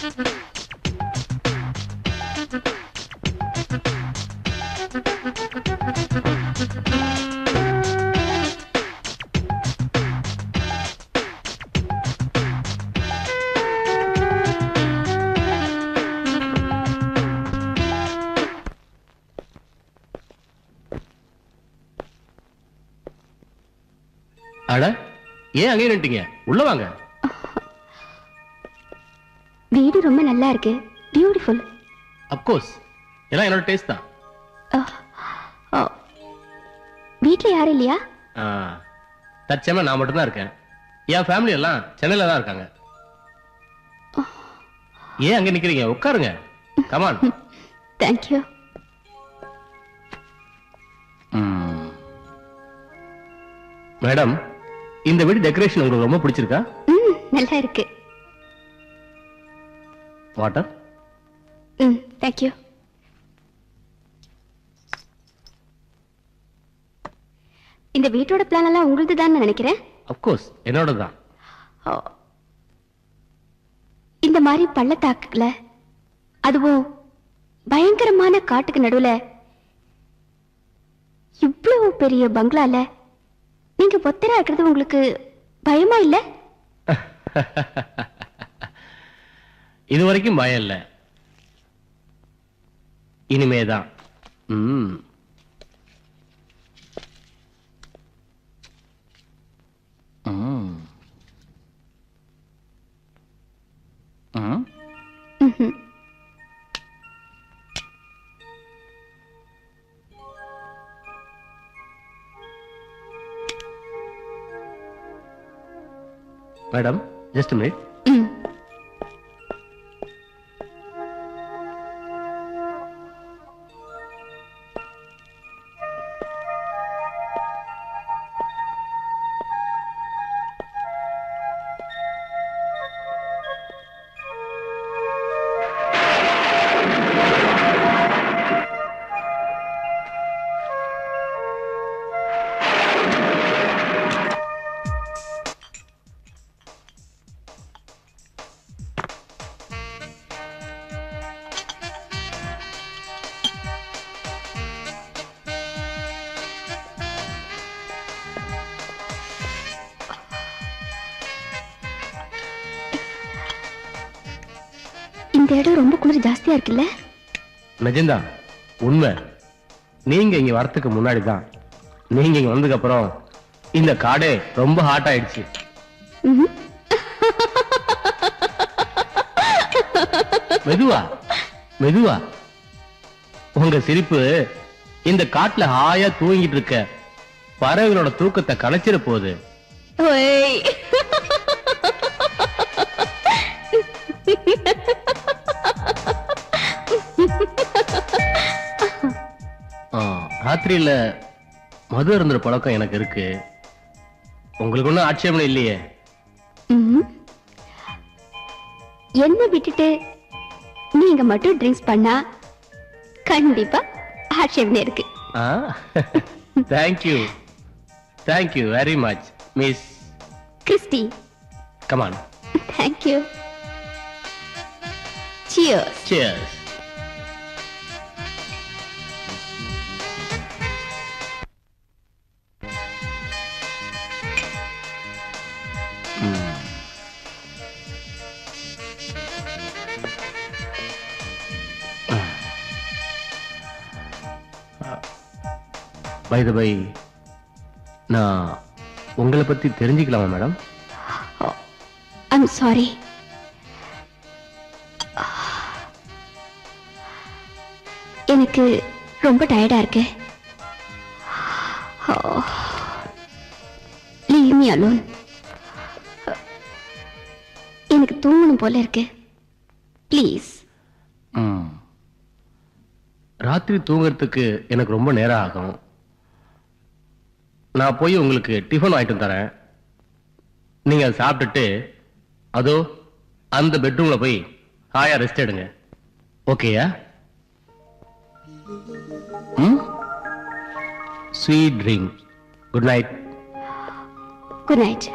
அட, ஏன் அங்கே நின்னுட்டீங்க? உள்ள வாங்க. வீடு ரொம்ப நல்லா இருக்கு. பியூட்டிஃபுல். Of course. எல்லாம் என்னோட டேஸ்ட் தான். வீட்ல யாரும் இல்லையா? தற்சமயம் நான் மட்டும் தான் இருக்கேன். என் ஃபேமிலி எல்லாம் சென்னையில தான் இருக்காங்க. ஏன் அங்க நிக்கிறீங்க? உட்காருங்க. Come on. Thank you. Madam, இந்த வீடு டெக்கரேஷன் உங்களுக்கு ரொம்ப பிடிச்சிருக்கா? நல்லா இருக்கு. வாட்டர்? Thank you. இந்த வீட்டோட பிளான் எல்லாம் உங்களுது தான் நினைக்கிறேன். ஆஃப் கோர்ஸ், என்னோட தான். இந்த மாதிரி பள்ளத்தாக்குல, அதுவும் பயங்கரமான காட்டுக்கு நடுவுல இவ்வளவு பெரிய பங்களால நீங்க ஒத்தரா இருக்கிறது உங்களுக்கு பயமா இல்ல? இது வரைக்கும் பயம் இல்ல. இனிமேதான். Madam, just a minute. இந்த இடம் ரொம்ப குளிர் ஜாஸ்தியா இருக்குல்ல? நிஜம்தான், உண்மை. நீங்க இங்க வரதுக்கு முன்னாடி தான், நீங்க இங்க வந்ததுக்கு அப்புறம் இந்த காடே ரொம்ப ஹாட் ஆயிடுச்சு. மெதுவா மெதுவா. உங்க சிரிப்பு இந்த காட்டுல ஹாயா தூங்கிட்டு இருக்க பறவைகளோட தூக்கத்தை கலைச்சிட போகுது. ராத்திரியில மது அருந்துற பழக்கம் எனக்கு இருக்கு. உங்களுக்கு ஒன்னும் ஆட்சேபனை இல்லையே? என்ன விட்டுட்டு நீங்க மட்டும் ட்ரிங்க்ஸ் பண்ணா கண்டிப்பா ஆட்சேபனை இருக்கு. Thank you, thank you very much miss Christy. Come on. Thank you. Cheers. Cheers. By the way, நான் உங்களை பத்தி தெரிஞ்சுக்கலாமா மேடம்? I'm sorry. எனக்கு ரொம்ப டயர்டா இருக்கு. Leave me alone. எனக்கு தூங்கணும் போல இருக்கு. ப்ளீஸ். ராத்திரி தூங்குறதுக்கு எனக்கு ரொம்ப நேரம் ஆகும். நான் போய் உங்களுக்கு டிஃபன் வாங்கிட்டு தரேன். நீங்க அதை சாப்பிட்டுட்டு அதோ அந்த பெட்ரூம்ல போய் ஹாயா ரெஸ்ட் எடுங்க. ஓகேயா? Sweet dream. Good night. Good night.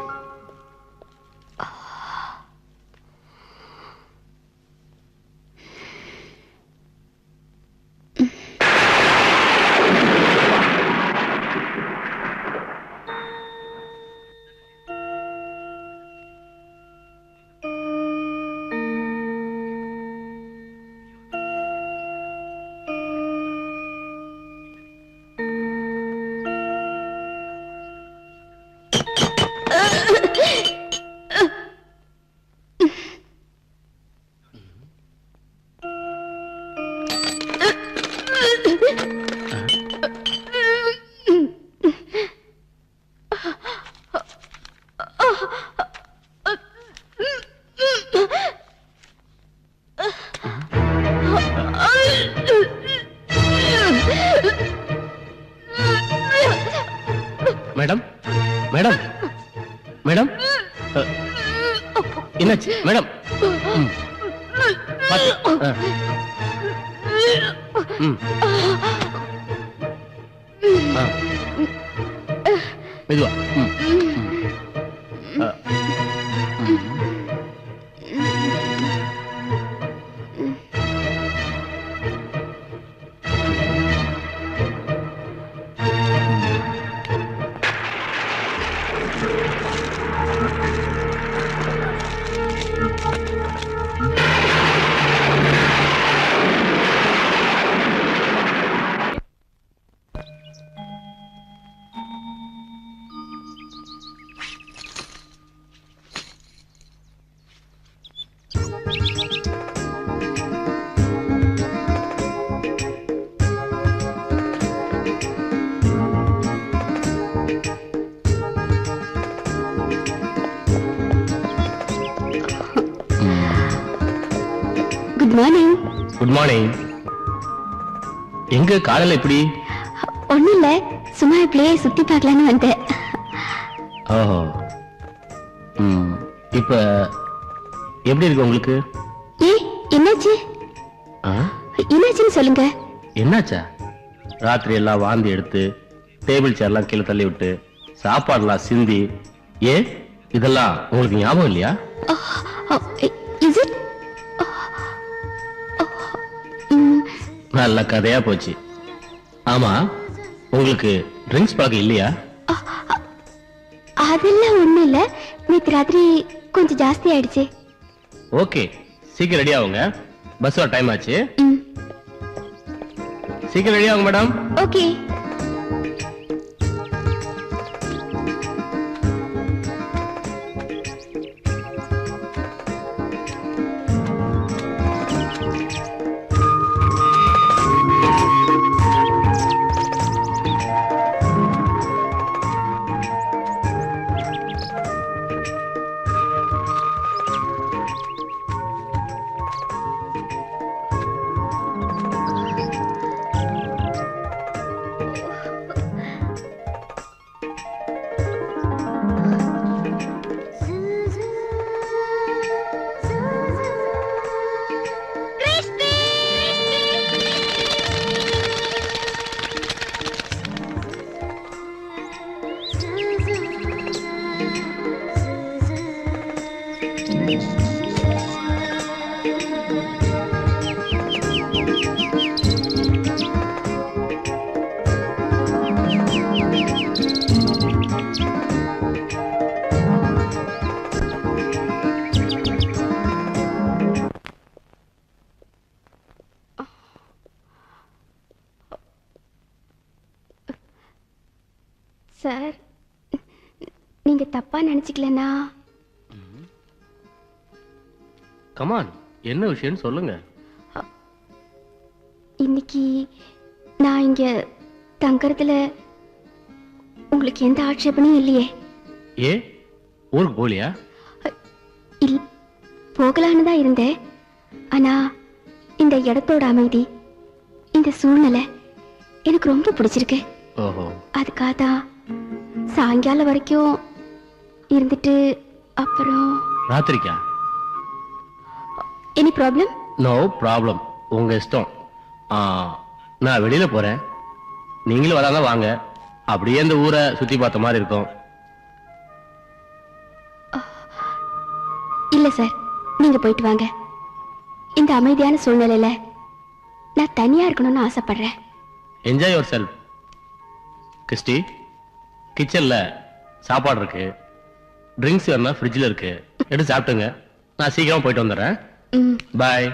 Madam madam madam என்னாச்சு மேடம்? ம். பாத்து. ம். மெதுவா. ம். Good morning. Good morning. எங்க காலையில இப்படி? ஒண்ணும் இல்ல, சும்மா இப்படியே சுத்தி பார்க்கலான்னு வந்தேன். ஓஹோ. இப்ப எப்படி இருக்கு உங்களுக்கு? ஏ, என்னாச்சு? ஆ? என்னாச்சுன்னு சொல்லுங்க. என்னாச்சா? ராத்திரி எல்லாம் வாந்தி எடுத்து டேபிள் சேர்லாம் கீழே தள்ளி விட்டு சாப்பாடுலாம் சிந்தி, ஏன் இதெல்லாம் உங்களுக்கு ஞாபகம் இல்லையா? Is it? நல்ல கதையா போச்சு. ஆமா, உங்களுக்கு ட்ரிங்க்ஸ் பழக்கம் இல்லையா? அதெல்லாம் ஒண்ணும் இல்ல, நேத்து ராத்திரி கொஞ்சம் ஜாஸ்தி ஆயிடுச்சு. ஓகே, சீக்கிரம் ரெடி ஆகுங்க, பஸ் வர டைம் ஆச்சு. சீக்கிரம் ரெடி ஆகுங்க மேடம். ஓகே. சார், நீங்க தப்பா நினைச்சுக்கலனா? கமான், என்ன விஷயம் சொல்லுங்க. இன்னைக்கு நான் இங்க தங்கறதுல உங்களுக்கு எந்த ஆட்சேபனையும் இல்லையே? ஏ, ஊருக்கு போலியா? இல்ல, போகலான்னு தான் இருந்தேன். ஆனா இந்த இடத்தோட அமைதி, இந்த சூழ்நிலை எனக்கு ரொம்ப பிடிச்சிருக்கு. ஓஹோ. அதுக்காக தான் சாயங்காலம் வரைக்கும் இருந்துட்டு அப்புறம். ராத்திரிக்கா? Any problem? நோ ப்ராப்ளம், உங்க இஷ்டம். நான் வெளியில போறேன், நீங்களும் வராங்க வாங்க, அப்படியே இந்த ஊரை சுத்தி பார்த்த மாதிரி இருக்கும். இல்ல சார், நீங்க போயிட்டு வாங்க. இந்த அமைதியான சூழ்நிலையில நான் தனியா இருக்கணும்னு ஆசைப்படுறேன். Enjoy your self. கிறிஸ்டி, கிச்சன்ல சாப்பாடு இருக்கு, ட்ரிங்க்ஸ் வேணா ஃப்ரிட்ஜில் இருக்கு, எடுத்து சாப்பிட்டுங்க. நான் சீக்கிரமா போயிட்டு வந்துடுறேன். Bye.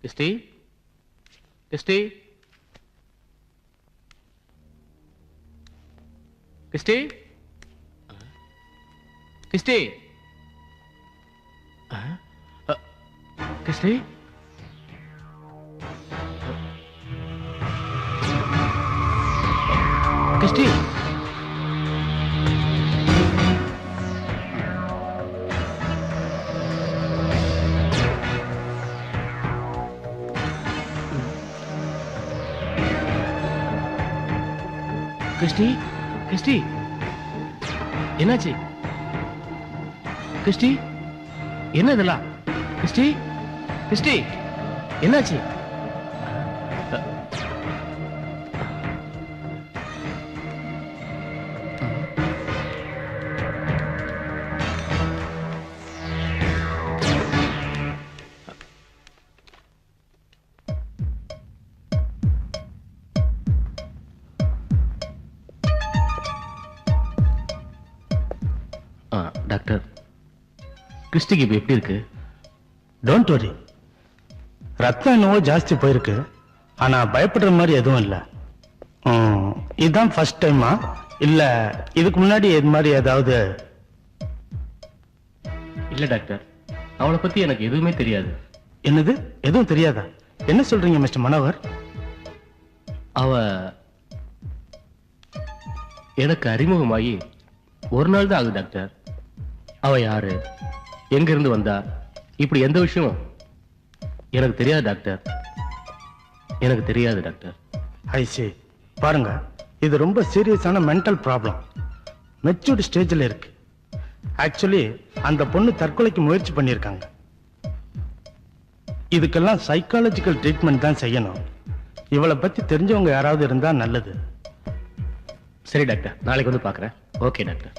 Christy Christie Christie Christie Christie Christie Christie Christy என்னாச்சு கிறிஸ்டி என்ன இதெல்லாம் கிறிஸ்டி கிறிஸ்டி என்னாச்சு டாக்டர் கிறிஸ்டிக்கு இப்ப எப்படி இருக்கு டோன்ட் வரி, ரத்தம் என்னவோ ஜாஸ்தி போயிருக்கு, ஆனா பயப்படுற மாதிரி எதுவும் இல்லை. இதுதான் ஃபர்ஸ்ட் டைமா இல்ல இதுக்கு முன்னாடி இது மாதிரி ஏதாவது? இல்ல டாக்டர், அவளை பத்தி எனக்கு எதுவுமே தெரியாது. என்னது, எதுவும் தெரியாதா? என்ன சொல்றீங்க மிஸ்டர் மனோகர்? அவ எனக்கு அறிமுகமாகி ஒரு நாள் தான் ஆகுது டாக்டர். அவ யாரு, எங்க இருந்து வந்தா, இப்படி எந்த விஷயம் எனக்கு தெரியாது டாக்டர். எனக்கு தெரியாது டாக்டர். ஐசி, பாருங்க, இது ரொம்ப சீரியஸான மென்டல் ப்ராப்ளம், மெச்சூர்ட் ஸ்டேஜில் இருக்கு. ஆக்சுவலி அந்த பொண்ணு தற்கொலைக்கு முயற்சி பண்ணியிருக்காங்க. இதுக்கெல்லாம் சைக்காலஜிக்கல் ட்ரீட்மெண்ட் தான் செய்யணும். இவளை பத்தி தெரிஞ்சவங்க யாராவது இருந்தா நல்லது. சரி டாக்டர், நாளைக்கு வந்து பார்க்குறேன். Okay doctor.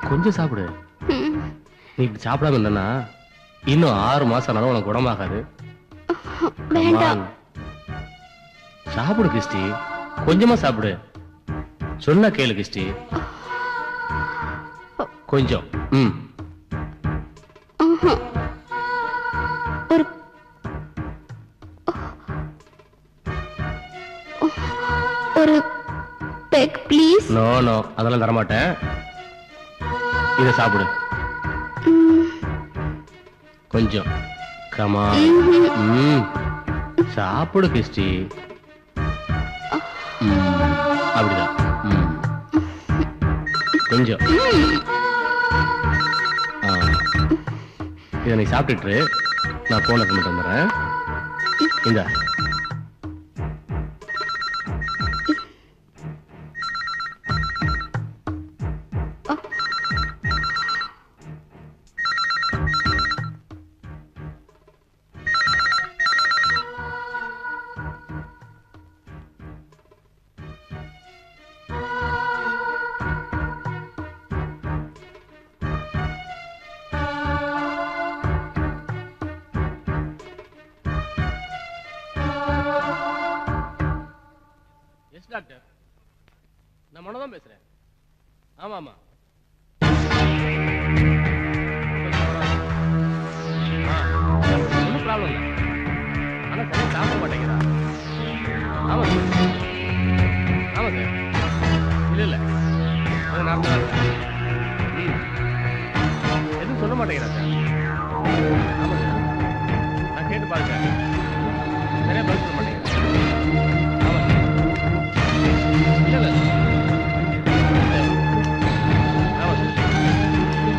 கொஞ்சம் சாப்பிடு. நீ இப்படி சாப்பிடாம இருந்தனா இன்னும் 6 மாசம் ஆனாலும் உனக்கு குணமாகாது. வேண்டாம். சாப்பிடு கிறிஸ்டி, கொஞ்சமா சாப்பிடு. சொன்னா கேளு கிறிஸ்டி, கொஞ்சம். ஒரு ஒரு பெக் ப்ளீஸ். நோ நோ, அதெல்லாம் தரமாட்டேன். இத சாப்பிடு கொஞ்சம். கமா, சாப்பிடு கிறிஸ்டி. அப்படிதான். கொஞ்சம். இதை நீ சாப்பிட்டுட்டு நான் போன கொண்டு வந்துடுறேன். இந்த டாக்டர், நான் மனோ தான் பேசுறேன். ஆமா ஆமா, ஒன்றும் ப்ராப்ளம் இல்லை. ஆனா சரியா சாப்பிட மாட்டேங்கிறா. ஆமா சார், ஆமா சார். இல்ல இல்ல, அது நார்மலா இருக்கா. எதுவும் சொல்ல மாட்டேங்கிறா சார். ஆமா சார், நான் கேட்டு பார்த்தேன், சரியா பதில் சொல்ல மாட்டேங்கிறேன். இல்ல ஆமா சார்,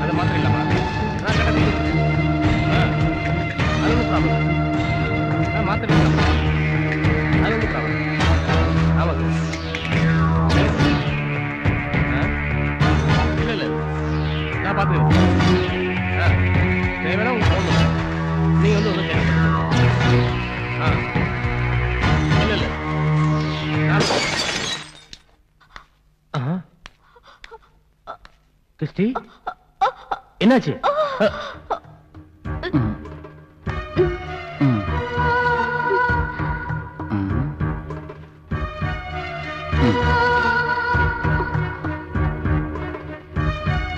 அது மாத்திரம் இல்லாமா நான் கடை அது ஒன்றும் ப்ராப்ளம். மாத்திரம் இல்லாமா அது ஒன்றும் ப்ராப்ளம். ஆமா சார். இல்ல இல்ல, பாத்துக்கிறேன். தேவையான உங்களுக்கு ஃபோன் பண்ணுறேன். நீங்க வந்து ஒன்றும் கேட்க இல்ல இல்ல கிறிஸ்டி என்னாச்சு?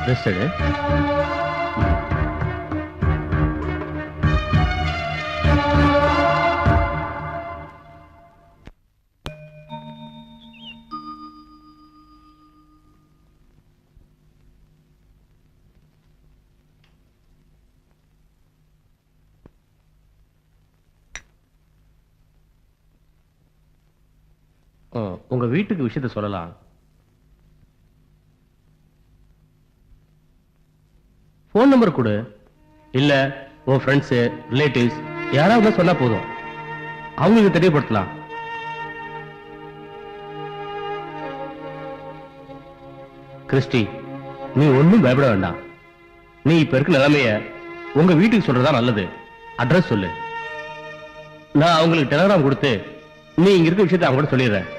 ரெஸ்ட் எடு. உங்க வீட்டுக்கு விஷயத்த சொல்லலாம். போன் நம்பர் கொடு. இல்ல உன் ஃப்ரெண்ட்ஸ் ரிலேட்டிவ்ஸ் யாராவது சொன்னா போதும், அவங்களுக்கு தெரியப்படுத்தலாம். கிறிஸ்டி, நீ ஒண்ணும் பயப்பட வேண்டாம். நீ இப்ப இருக்க நிலைமைய உங்க வீட்டுக்கு சொல்றதா நல்லது. அட்ரஸ் சொல்லு. நான் அவங்களுக்கு டெலிகிராம் கொடுத்து நீ இங்க இருக்க விஷயத்தை அவங்க கூட சொல்லிடுறேன்.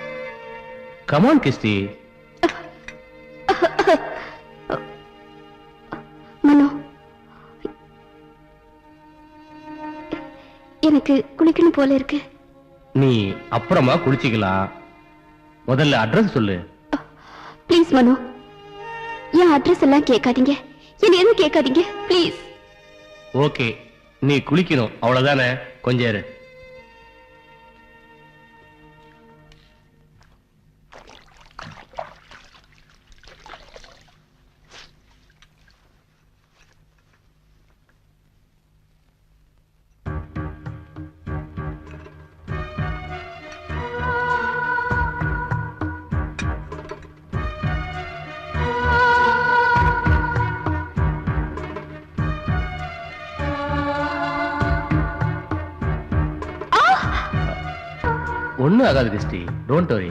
Come on Christie. மனோ, எனக்கு குளிக்கணும் போல இருக்கு. நீ அப்புறமா குளிச்சிக்கலாம். முதல்ல அட்ரஸ் சொல்லு. ப்ளீஸ் மனோ, என் அட்ரஸ் எல்லாம் கேட்காதீங்க, என்ன எதுவும் கேட்காதீங்க ப்ளீஸ். ஓகே, நீ குளிக்கணும் அவ்வளவுதானே. கொஞ்சம் இரு. ஒண்ணும் ஆகாது Christie, don't worry.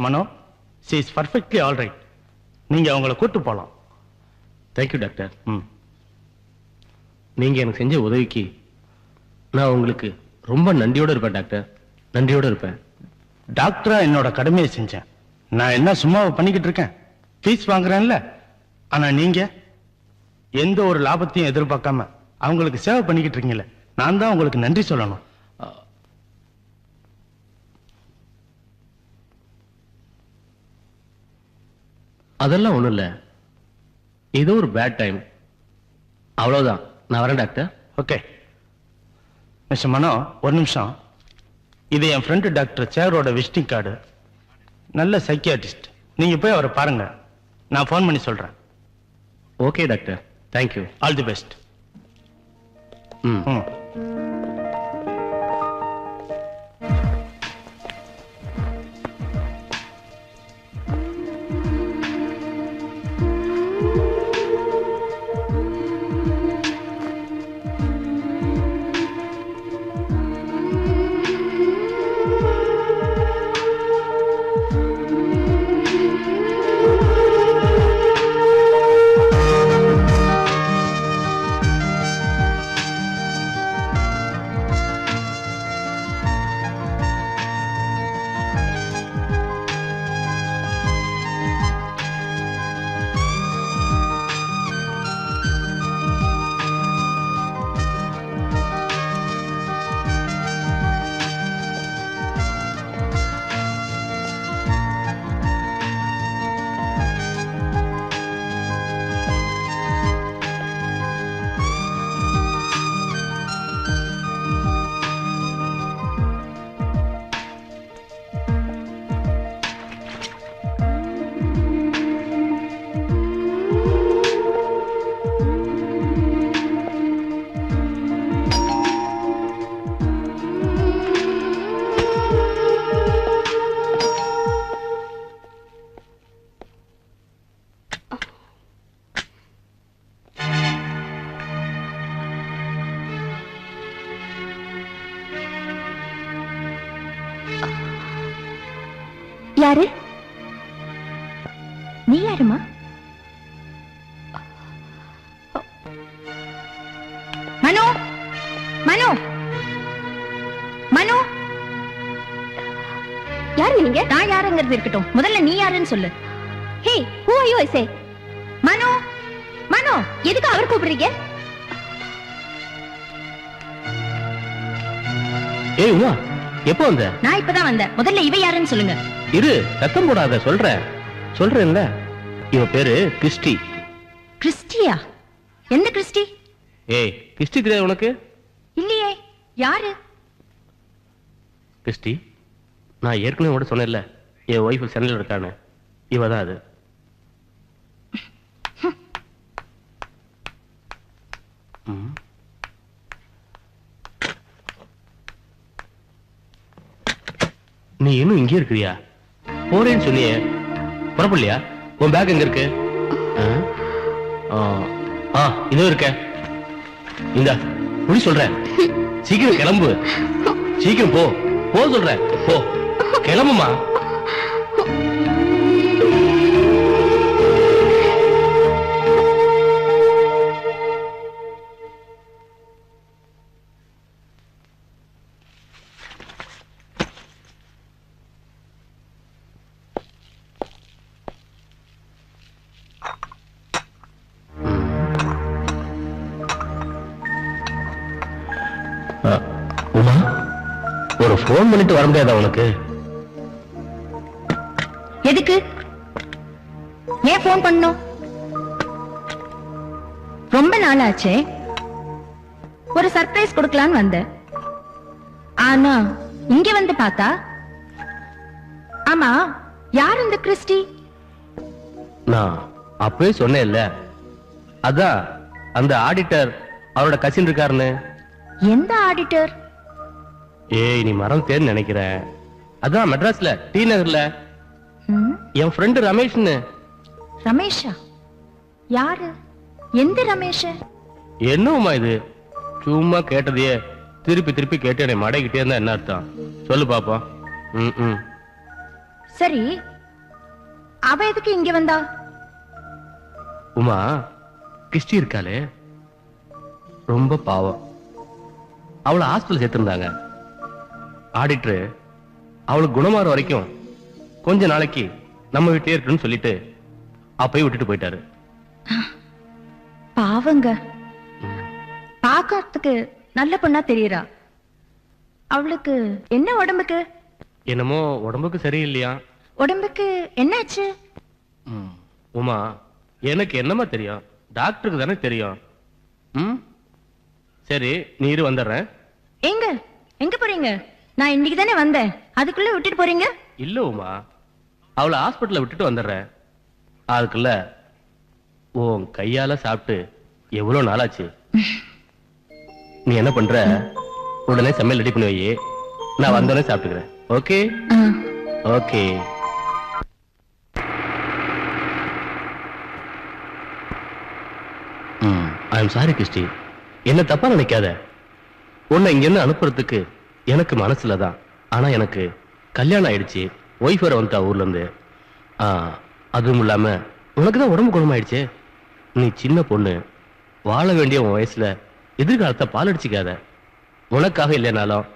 Mano, she is perfectly all right. நீங்க அவங்கள கூட்டு போலாம். Thank you doctor. நீங்க எனக்கு செஞ்ச உதவிக்கு நான் உங்களுக்கு ரொம்ப நன்றியோட இருப்பேன் டாக்டர். நன்றியோட இருப்பேன். டாக்டரா என்னோட கடமையை செஞ்சேன். நான் என்ன சும்மாவை பண்ணிக்கிட்டு இருக்கேன்? ஃபீஸ் வாங்குறேன்ல. ஆனா நீங்க எந்த ஒரு லாபத்தையும் எதிர்பார்க்காம அவங்களுக்கு சேவை பண்ணிக்கிட்டு இருக்கீங்களே, நான் தான் உங்களுக்கு நன்றி சொல்லணும். அதெல்லாம் ஒண்ணும் இல்ல, ஏதோ ஒரு பேட் டைம், அவ்வளவுதான். நான் வரேன் டாக்டர். ஓகே மிஸ்டர் மனோ, ஒரு நிமிஷம். இது என் ஃப்ரெண்டு டாக்டர் சேரோட விசிட்டிங் கார்டு. நல்ல சைக்கியாட்ரிஸ்ட். நீங்க போய் அவரை பாருங்க. நான் ஃபோன் பண்ணி சொல்றேன். Okay doctor, thank you. All the best. யாரு? நீ யாருமா? மனோ, மனோ, மனோ. யாரு நீங்க? நான் யாருங்கிறது இருக்கட்டும், முதல்ல நீ யாருன்னு சொல்லு. ஹே, who are you I say? மனோ, மனோ. எதுக்கு அவர் கூப்பிடுறீங்க? ஏய் உமா, எப்போ வந்த? நான் இப்பதான் வந்தேன். முதல்ல இவ யாருன்னு சொல்லுங்க. இரு, சத்தம் போடாத, சொல்றேன்ல. இவ பேரு கிறிஸ்டி. கிறிஸ்டியா? எந்த கிறிஸ்டி? ஏய், கிறிஸ்டி தெரியாது உனக்கு? இல்லையே. யாரு? கிறிஸ்டி, நான் ஏற்கனவே கூட சொன்னேன்ல, என் ஒய்ஃப் சென்னையில் இருக்கான்னு. இவ தான் அது. ம். நீ இன்னும் இங்கே இருக்கிறியா? போறேன்னு சொன்னியே, புறப்படலையா? உன் பேக் எங்க இருக்கு? இதோ இருக்க. இந்த புடி சொல்றேன், சீக்கிரம் கிளம்பு. சீக்கிரம் போ சொல்றேன். போ, கிளம்புமா. உமா, ஒரு போன் பண்ணிட்டு வர முடியாதா உனக்கு? எதுக்கு? ஏன் போன் பண்ணும்? ரொம்ப நாளாச்சே, ஒரு சர்ப்ரைஸ் கொடுக்கலான்னு வந்தேன். ஆனா இங்க வந்து பார்த்தா, ஆமா, யார் இந்த கிறிஸ்டி? நான் அப்பவே சொன்னேன்ல, அதான் அந்த ஆடிட்டர், அவரோட கசின் இருக்காருன்னு. எந்த ஆடிட்டர்? ஏய், நீ மறந்துட்டேன்னு நினைக்கிறேன். அதான் மெட்ராஸ்ல டி நகர்ல ம், என் ஃப்ரெண்டு ரமேஷ்னு. ரமேஷா? யாரு? எந்த ரமேஷ்? என்னவுமா இது? சும்மா கேட்டதையே திருப்பி திருப்பி கேட்டு என்னை மடைக்கிட்டே இருந்தா என்ன அர்த்தம்? சொல்லு பாப்போம். ம். சரி, அவ எதுக்கு இங்க வந்தா? உமா, கிறிஸ்டி இருக்காளே, ரொம்ப பாவம். அவளை ஹாஸ்பிட்டல் சேர்த்திருந்தாங்க. ஆடிட்டரு அவளுக்கு குணமாற வரைக்கும் கொஞ்ச நாளைக்கு நம்ம வீட்டிலே இருக்குன்னு சொல்லிட்டு அப்பயே விட்டுட்டு போயிட்டாரு. பாவங்க. பாக்கிறதுக்கு நல்ல பொண்ணா தெரியறா. அவளுக்கு என்ன உடம்புக்கு? என்னமோ உடம்புக்கு சரியில்லையா? உடம்புக்கு என்னாச்சு? உமா, எனக்கு என்னமா தெரியும்? டாக்டருக்கு தானே தெரியும். ம், சரி, நீ இரு, வந்துடுறேன். எங்க எங்க போறீங்க? நான் இன்னைக்கு தானே வந்தேன், அதுக்குள்ள விட்டுட்டு போறீங்க? இல்ல உமா, அவளை ஹாஸ்பிட்டல்ல விட்டுட்டு வந்துடுறேன். அதுக்குள்ள உன் கையால சாப்பிட்டு எவ்வளவு நாளாச்சு. நீ என்ன பண்ற, உடனே சமையல் ரெடி பண்ணி வை, நான் வந்தோடனே சாப்பிட்டுக்கிறேன். Okay? Okay. I am sorry Christy, என்ன தப்பா நினைக்காத. உன்னை இங்க இருந்து அனுப்புறதுக்கு எனக்கு மனசுல தான். ஆனா எனக்கு கல்யாணம் ஆயிடுச்சு, ஒய்ஃப் வர வந்துட்டா ஊர்ல இருந்து. அதுவும் இல்லாம உனக்கு தான் உடம்பு குணமாயிடுச்சு. நீ சின்ன பொண்ணு, வாழ வேண்டிய உன் வயசுல எதிர்காலத்தை பாலடிச்சுக்காத. உனக்காக இல்லைனாலும்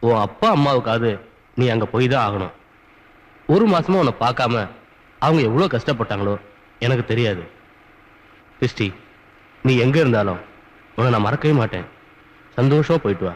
உன் அப்பா அம்மாவுக்காவது நீ அங்க போய் தான் ஆகணும். ஒரு மாசமா உன்னை பார்க்காம அவங்க எவ்வளவு கஷ்டப்பட்டாங்களோ எனக்கு தெரியாது. கிறிஸ்டி, நீ எங்க இருந்தாலும் உன்னை நான் மறக்கவே மாட்டேன். சந்தோஷமா போயிட்டு வா.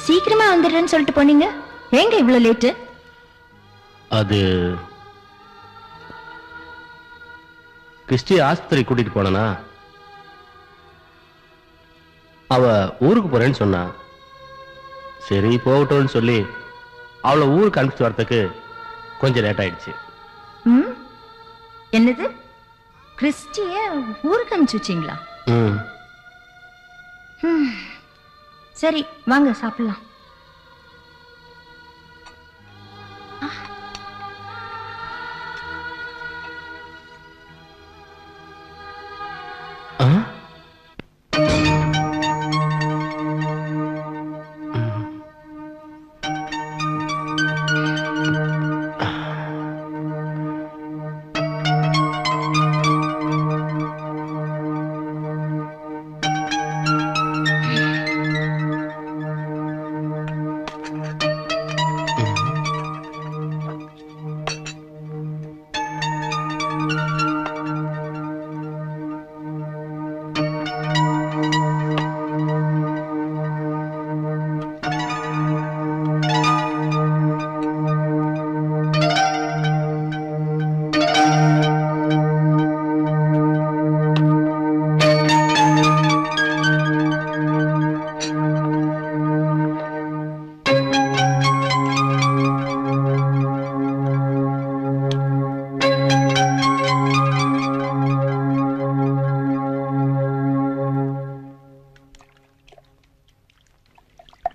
சீக்கிரமா வந்துடுறேன்னு சொல்லிட்டு போனீங்க, ஏங்க இவ்வளவு லேட்டு? அது கிறிஸ்டி ஆஸ்பத்திரி கூட்டிட்டு போனா, அவ ஊருக்கு போறேன்னு சொன்னா. சரி போகட்டும்னு சொல்லி அவளை ஊருக்கு அனுப்பிச்சு வரதுக்கு கொஞ்சம் லேட் ஆயிடுச்சு. ம்? என்னது, கிறிஸ்டிய ஊருக்கு அனுப்பிச்சு வச்சீங்களா? ம். சரி வாங்க சாப்பிடலாம். ஆ?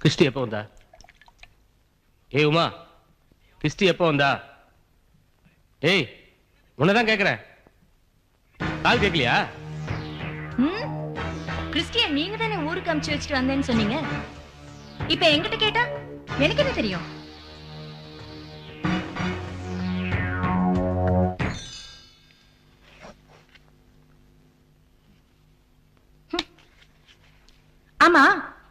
கிறிஸ்டி எப்போ வந்தா? ஏய் உமா, கிறிஸ்டி எப்போ வந்தா? ஏய் உன்னதான் கேக்குறேன், கால் கேட்கலையா? கிறிஸ்டிய நீங்க தானே ஊருக்கு அனுப்பிச்சு வச்சுட்டு வந்தேன்னு சொன்னீங்க. இப்ப என்கிட்ட கேட்டா எனக்கு என்ன தெரியும்? ஆமா,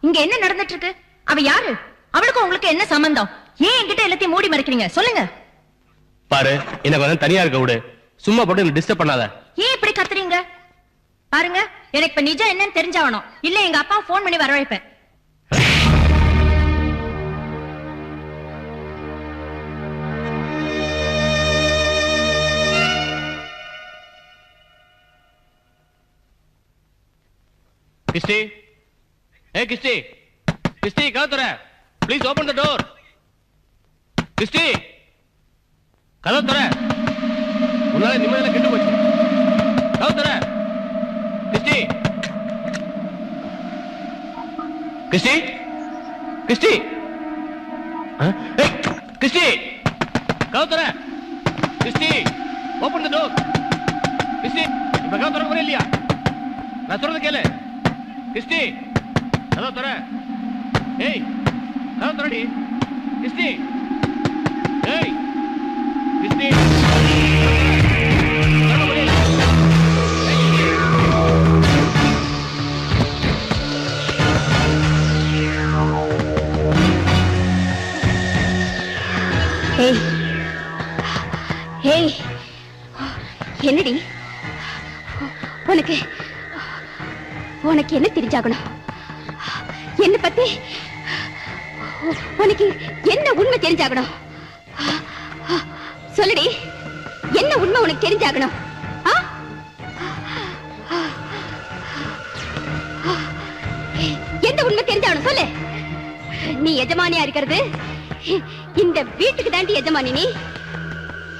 இங்க என்ன நடந்துட்டு இருக்கு? அவ யாரு? அவளுக்கும் உங்களுக்கு என்ன சம்பந்தம்? ஏன் என்கிட்ட எல்லாத்தையும் மூடி மறைக்கிறீங்க? சொல்லுங்க. பாரு, எனக்கு வந்து தனியா இருக்க விடு, சும்மா போட்டு டிஸ்டர்ப் பண்ணாத. ஏன் இப்படி கத்துறீங்க? பாருங்க, எனக்கு இப்ப நிஜம் என்னன்னு தெரிஞ்சாகணும், இல்ல எங்க அப்பா போன் பண்ணி வரவழைப்பேன். கிறிஸ்டி, ஏய் கிறிஸ்டி, கிறிஸ்டி கதவு தர, please open the door. Christy கதவு தர, உன்னால நிம்மதியெல்லாம் கெட்டு போச்சு. கதவு தர கிறிஸ்டி. கிறிஸ்டி, கிறிஸ்டி, ஏய் கிறிஸ்டி கதவு தர. Christy open the door. Christy இப்ப கதவு தர போறே இல்லையா? நான் சொல்றது கேளு. கிறிஸ்டி கதவு தர. ஏய் கதவு தரடி. கிறிஸ்டி, ஏய் கிறிஸ்டி ஏய் ஏய், என்னடி உனக்கு உனக்கு என்ன தெரிஞ்சாகணும்? என்ன பத்தி உனக்கு என்ன உண்மை தெரிஞ்சாகணும்? சொல்லுடி, என்ன உண்மை உனக்கு தெரிஞ்சாகணும்? எந்த உண்மை தெரிஞ்சாகணும் சொல்லு. நீ எஜமானியா இருக்கிறது இந்த வீட்டுக்கு தாண்டி எஜமானி. நீ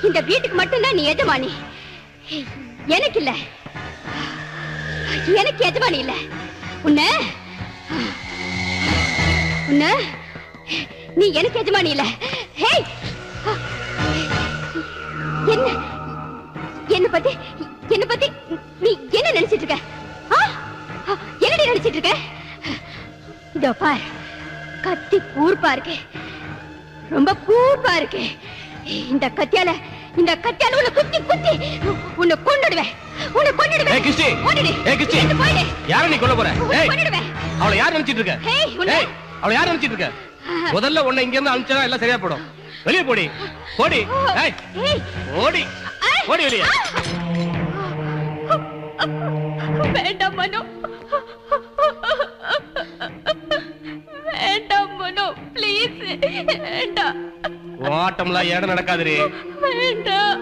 இந்த வீட்டுக்கு மட்டும்தான் நீ எஜமானி, எனக்கு இல்ல. எனக்கு எஜமானி இல்ல. உன்ன உன்ன நீ எனக்கு எஜமானி இல்ல. ஹேய், என்ன என்ன பத்தி நீ என்ன நினைச்சிட்டு இருக்க? என்னடி நினைச்சிட்டு இருக்க? இதோ பார், கத்தி கூர்ப்பா இருக்கு, ரொம்ப கூர்ப்பா இருக்கு. இந்த கத்தியால உன்னை குத்தி உன்னை கொன்னுடுவேன். ஏய் கிறிஸ்டி, ஏய் கிறிஸ்டி, யாரை நீ கொல்ல போற? ஏய் அவளை யார் நினைச்சிட்டு இருக்க? ஏய் அவளை யார் நினைச்சிட்டு இருக்க? முதல்ல உன்னை இங்க இருந்து அனுப்பிச்சா எல்லாம் சரியா போடும். வெளியே போடி, போடி. ஏய் ஓடி, ஓடி வெளியே. வேண்டாம் மனோ, வேண்டாம் மனோ. ப்ளீஸ் வேண்டாம் ஓட்டம்லாம் ஏட நடக்காதுரி. வேண்டாம்.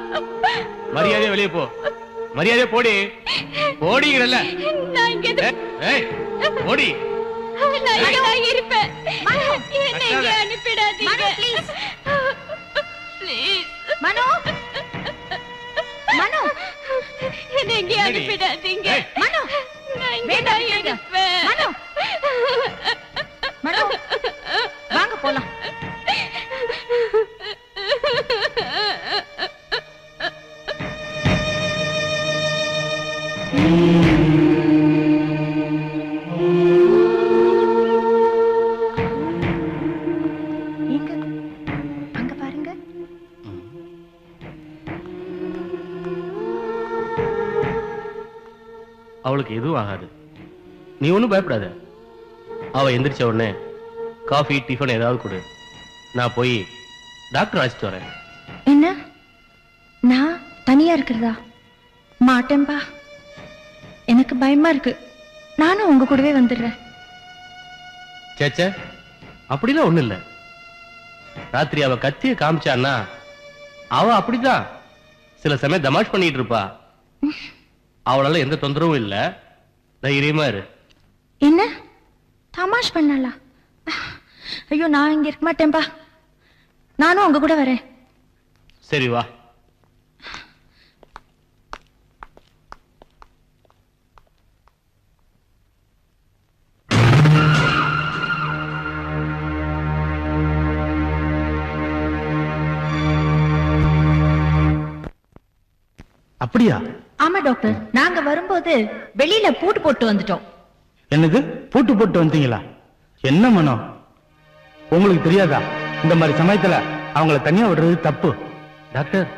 மரியாதையா வெளியே போ. மரியாதையா போடி. போடிங்கறல்ல. நான் இங்க ஏய் போடி. நான் இங்க தான் இருப்பேன். என்னை இங்க அனுப்பிடாதீங்க. மனோ ப்ளீஸ். ப்ளீஸ் மனோ மனோ என்னை இங்க அனுப்பிடாதீங்க. ஏய். மனோ நான் இங்க வேண்டாம், தான் விட்டுடுங்க. இருப்பேன். மனோ மனோ வாங்க போலாம். எங்க அங்க பாருங்க. அவளுக்கு எதுவும் ஆகாது. நீ ஒண்ணும் பயப்படாத. அவ எந்திரிச்ச உடனே காஃபி டிஃபன் ஏதாவது கொடு. நான் போய் டாக்டர் அழைச்சிட்டு வரேன். என்ன நான் தனியா இருக்கிறதா? மாட்டேன்பா, எனக்கு பயமா இருக்கு. நானும் உங்க கூடவே வந்துடுறேன். சேச்சே அப்படிலாம் ஒண்ணு இல்ல. ராத்திரி அவ கத்திய காமிச்சான்னா அவ அப்படிதான் சில சமயம் தமாஷ் பண்ணிட்டு இருப்பா. அவளால எந்த தொந்தரவும் இல்ல. தைரியமா இரு. என்ன தமாஷ் பண்ணலா? ஐயோ நான் இங்க இருக்க மாட்டேன்பா. நானும் உங்க கூட வரேன். சரி வா. அப்படியா? ஆமா டாக்டர், நாங்க வரும்போது வெளியில பூட்டு போட்டு வந்துட்டோம். என்னது பூட்டு போட்டு வந்தீங்களா? என்ன மனம், உங்களுக்கு தெரியாதா இந்த மாதிரி சமயத்துல அவங்கள தனியா விடுறது தப்பு. டாக்டர்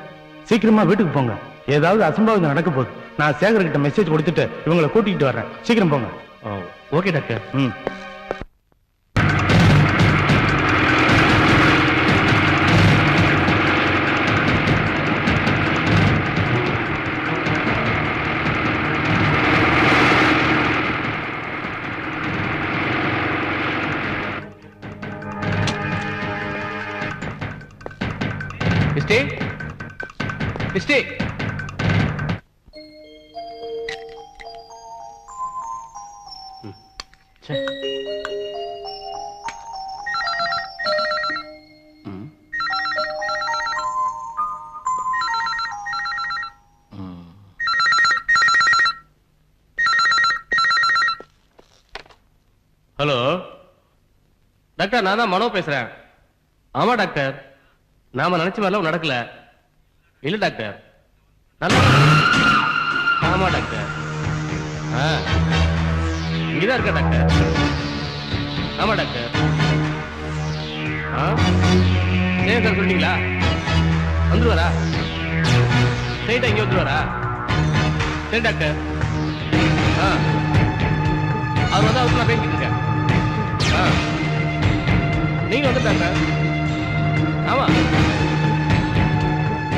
சீக்கிரமா வீட்டுக்கு போங்க. ஏதாவது அசம்பாவிதம் நடக்க போகுது. நான் சேகர் கிட்ட மெசேஜ் கொடுத்துட்டு இவங்களை கூட்டிகிட்டு வர்றேன். சீக்கிரம் போங்க. Okay doctor. ம். கிறிஸ்டி கிறிஸ்டி ஹலோ டாக்டர், நான் தான் மனோ பேசுறேன். ஆமா டாக்டர், நாம நினைச்ச மாதிரிலாம் நடக்கல. இல்ல டாக்டர், நல்லா. ஆமா டாக்டர். இங்கதான் இருக்க டாக்டர். ஆமா டாக்டர். ஏன் சார் சொல்லிட்டீங்களா? வந்துருவாரா? ஸ்ட்ரெயிட்டா இங்க வந்துருவாரா? சரி டாக்டர். அவர் வந்து அவருக்கு நான் பேசிட்டு இருக்கேன். நீங்க வந்து டாக்டர். ஆமா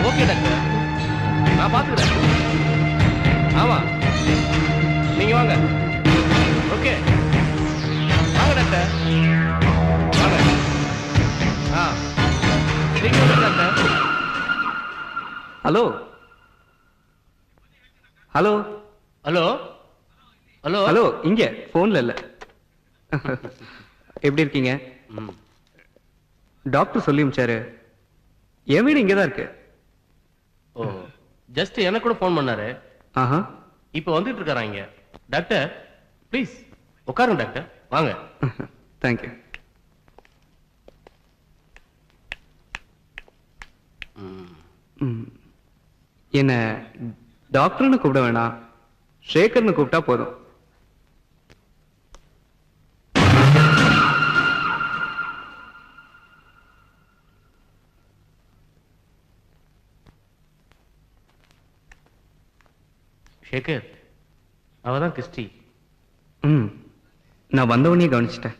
ஓகே டாக்டர், நான் பாத்துக்கிறேன். ஆமா நீங்க வாங்க. ஓகே வாங்க டாக்டர், வாங்க. நீங்க வந்து doctor. Hello hello hello hello hello, இங்க போன்ல இல்ல. எப்படி இருக்கீங்க? டாக்டர் சொல்லி அனுப்பிச்சாரு. என் வீடு இங்கதான் இருக்கு. ஓ, ஜஸ்ட் எனக்கு கூட போன் பண்ணாரு. ஆஹா, இப்ப வந்துட்டு இருக்காராங்க. டாக்டர் ப்ளீஸ் உட்காருங்க டாக்டர், வாங்க. தேங்க்யூ. என்ன டாக்டர்னு கூப்பிட வேணாம், ஷேகர்னு கூப்பிட்டா போதும். ஷேகர், அவதான் கிறிஸ்டி. நான் வந்தவனே கவனிச்சிட்டேன்.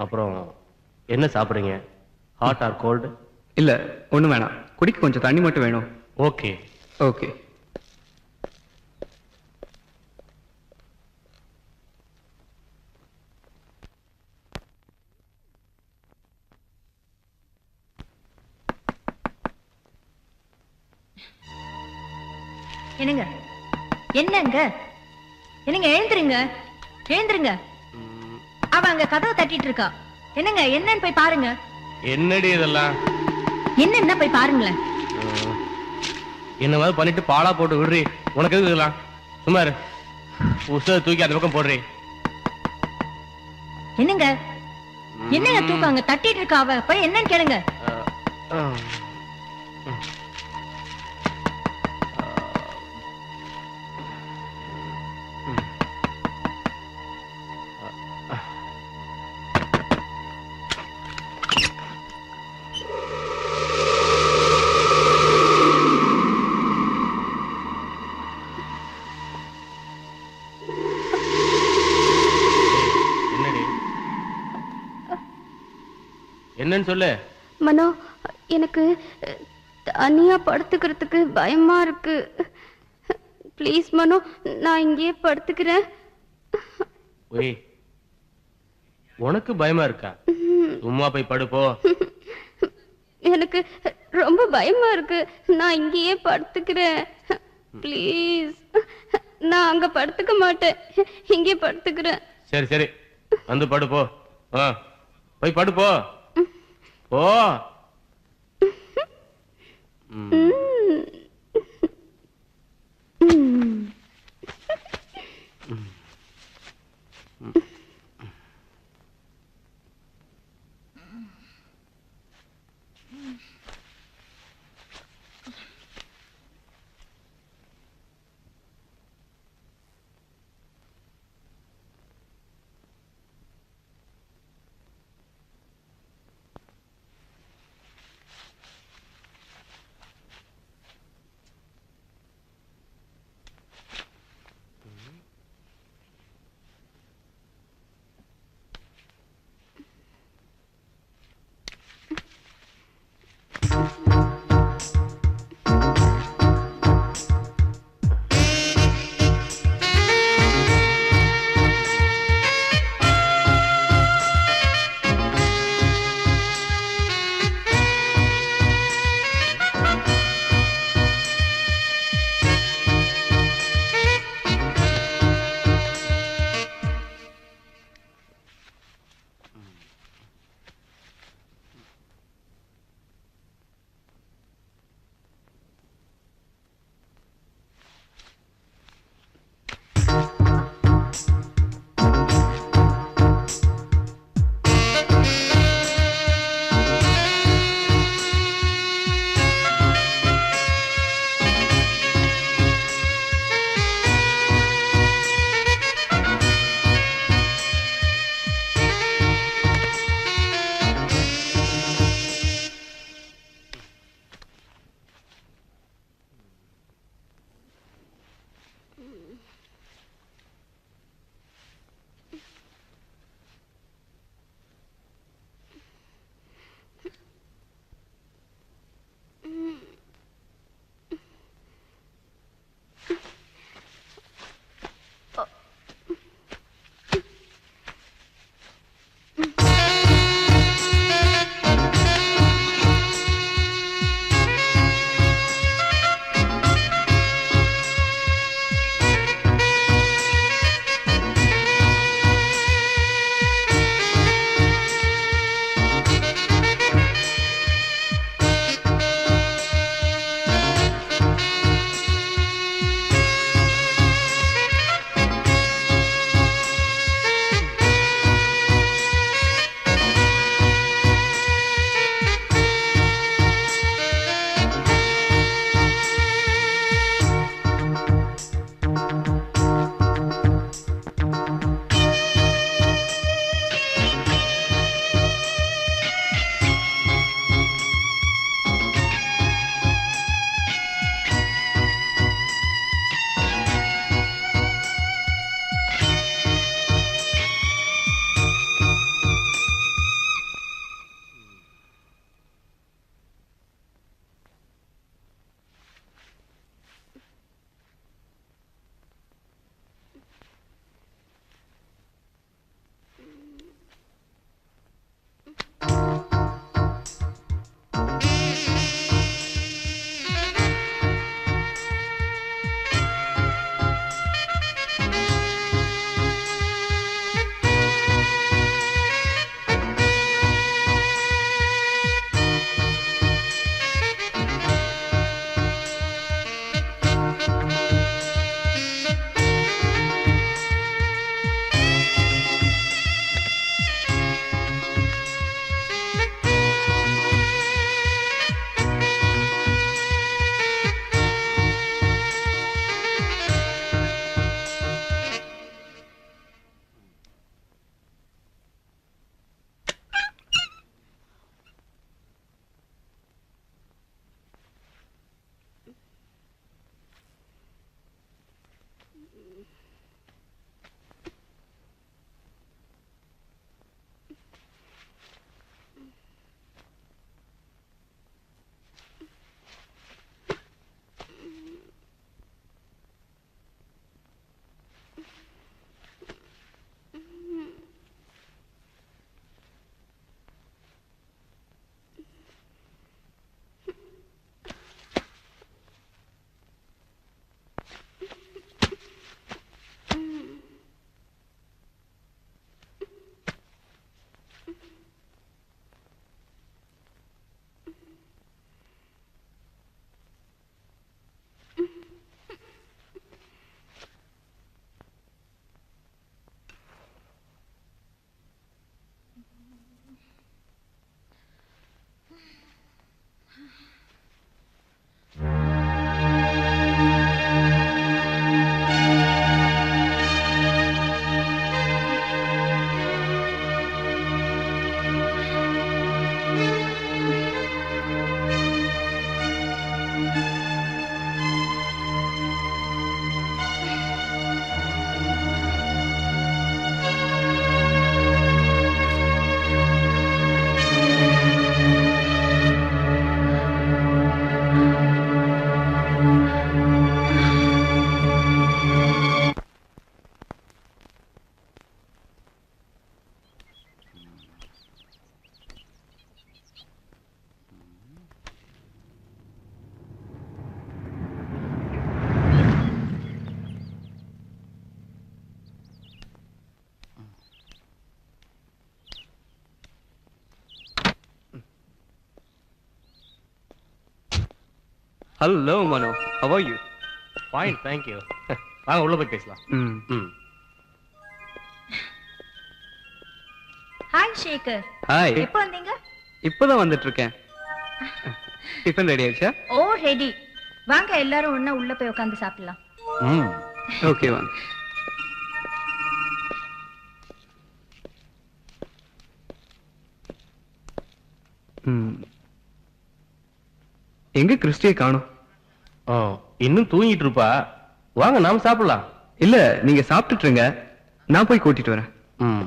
அப்புறம் என்ன சாப்பிடுறீங்க? Hot or cold? இல்ல ஒண்ணும் வேணாம், குடிக்க கொஞ்சம் தண்ணி மட்டும் வேணும். Okay okay. என்னங்க என்னங்க என்னங்க எழுந்துருங்க எழுந்துருங்க. அவ அங்க கதவை தட்டிட்டு இருக்கா. என்னங்க என்னன்னு போய் பாருங்க. என்னடி இதெல்லாம்? என்னன்னா போய் பாருங்களேன். என்ன மாதிரி பண்ணிட்டு பாலா போட்டு விடுறி. உனக்கு எதுக்கு இதெல்லாம்? சும்மா இரு. புஸ்தகத்தை தூக்கி அந்த பக்கம் போடுறி. என்னங்க என்னங்க தூக்காங்க தட்டிட்டு இருக்கா அவ. போய் என்னன்னு கேளுங்க. என்னடி? என்னன்னு சொல்லு. மனோ, எனக்கு தனியா படுத்துக்கிறதுக்கு பயமா இருக்கு. ப்ளீஸ் மனோ, நான் இங்கேயே படுத்துக்கிறேன். ஒய், உனக்கு பயமா இருக்கா? சும்மா போய் படுப்போ. எனக்கு ரொம்ப பயமா இருக்கு. நான் இங்கேயே படுத்துக்கிறேன். ப்ளீஸ், நான் அங்க படுத்துக்க மாட்டேன். இங்கே படுத்துக்கிறேன். சரி சரி, வந்து படுப்போ. போய் படுப்போ. Oh hello Mano, how are you? Fine, thank you. வாங்க உள்ள போய் பேசலாம். ம். ம். Hi Sekhar, hi. எப்போ வந்தீங்க? இப்பதான் வந்துட்டு இருக்கேன். டிஃபன் ரெடி ஆயிடுச்சா? Oh ready. வாங்க எல்லாரும் ஒண்ணா உள்ள போய் உட்கார்ந்து சாப்பிடலாம். ம். ஓகே வாங்க. ம். எங்க கிறிஸ்டியை காணோம்? ஆ, இன்னும் தூங்கிட்டு இருப்பா. வாங்க நாம சாப்பிடலாம். இல்ல, நீங்க சாப்பிட்டுட்டு இருங்க, நான் போய் கூட்டிட்டு வரேன். ம்.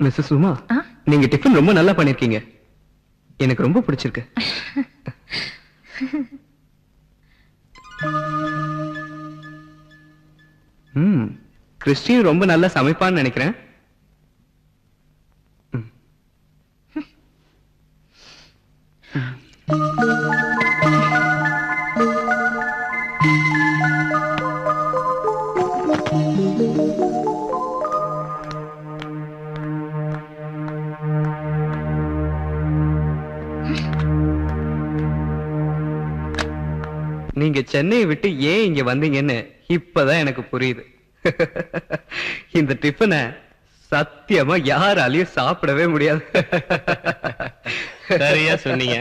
மிஸ்ஸஸ் உமா, ஆ? நீங்க டிஃபன் ரொம்ப நல்லா பண்ணிருக்கீங்க. எனக்கு ரொம்ப பிடிச்சிருக்கு. ம். கிறிஸ்டியும் ரொம்ப நல்லா சமைப்பான்னு நினைக்கிறேன். ம். நீங்க சென்னையை விட்டு ஏன் இங்க வந்தீங்கன்னு இப்பதான் எனக்கு புரியுது. இந்த டிஃபனை சத்தியமா யாராலையும் சாப்பிடவே முடியாது. சரியா சொன்னீங்க.